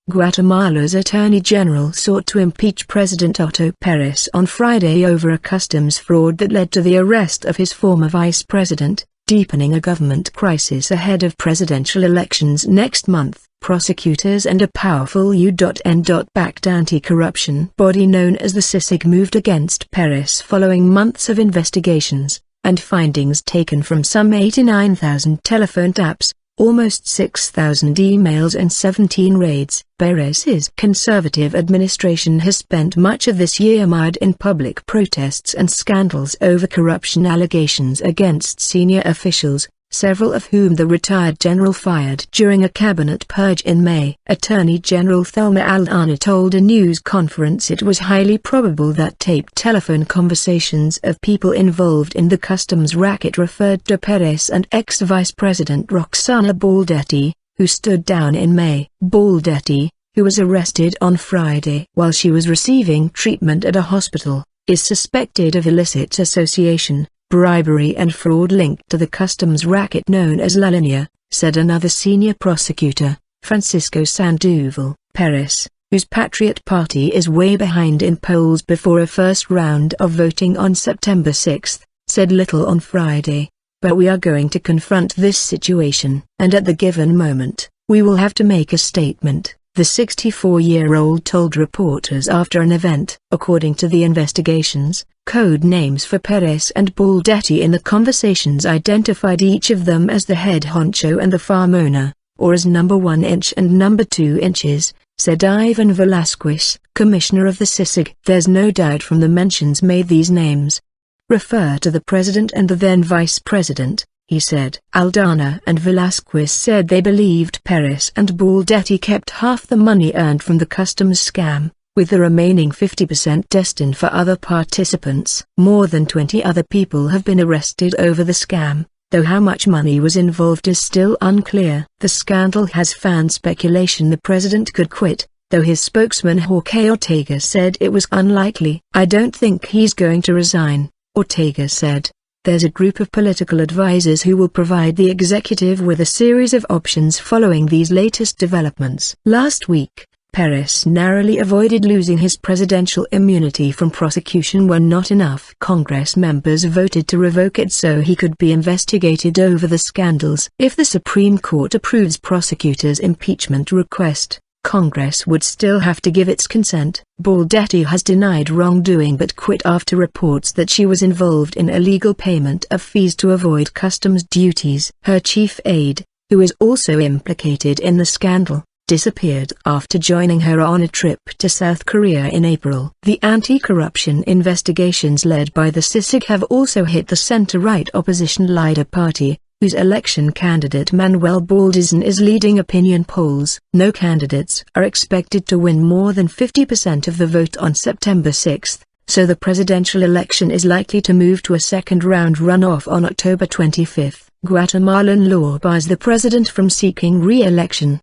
Guatemala's Attorney General sought to impeach President Otto Perez on Friday over a customs fraud that led to the arrest of his former vice president, deepening a government crisis ahead of presidential elections next month. Prosecutors and a powerful U.N.-backed anti-corruption body known as the CICIG moved against Perez following months of investigations and findings taken from some 89,000 telephone taps, almost 6,000 emails and 17 raids. Perez's conservative administration has spent much of this year mired in public protests and scandals over corruption allegations against senior officials, several of whom the retired general fired during a cabinet purge in May. Attorney General Thelma Aldana told a news conference it was highly probable that taped telephone conversations of people involved in the customs racket referred to Perez and ex-Vice President Roxana Baldetti, who stood down in May. Baldetti, who was arrested on Friday while she was receiving treatment at a hospital, is suspected of illicit association, bribery and fraud linked to the customs racket known as Linea, said another senior prosecutor, Francisco Sandoval. Perez, whose Patriot Party is way behind in polls before a first round of voting on September 6, said little on Friday. But we are going to confront this situation, and at the given moment, we will have to make a statement, the 64-year-old told reporters after an event. According to the investigations, code names for Perez and Baldetti in the conversations identified each of them as the head honcho and the farm owner, or as number 1 inch and number 2 inches, said Ivan Velasquez, commissioner of the CICIG. There's no doubt from the mentions made these names refer to the president and the then vice president, he said. Aldana and Velasquez said they believed Perez and Baldetti kept half the money earned from the customs scam, with the remaining 50% destined for other participants. More than 20 other people have been arrested over the scam, though how much money was involved is still unclear. The scandal has fanned speculation the president could quit, though his spokesman Jorge Ortega said it was unlikely. I don't think he's going to resign, Ortega said. There's a group of political advisors who will provide the executive with a series of options following these latest developments. Last week, Perez narrowly avoided losing his presidential immunity from prosecution when not enough Congress members voted to revoke it so he could be investigated over the scandals. If the Supreme Court approves prosecutors' impeachment request, Congress would still have to give its consent. Baldetti has denied wrongdoing but quit after reports that she was involved in illegal payment of fees to avoid customs duties. Her chief aide, who is also implicated in the scandal, disappeared after joining her on a trip to South Korea in April. The anti-corruption investigations led by the CICIG have also hit the center-right opposition Linea party, whose election candidate Manuel Baldizan is leading opinion polls. No candidates are expected to win more than 50% of the vote on September 6, so the presidential election is likely to move to a second-round runoff on October 25. Guatemalan law bars the president from seeking re-election.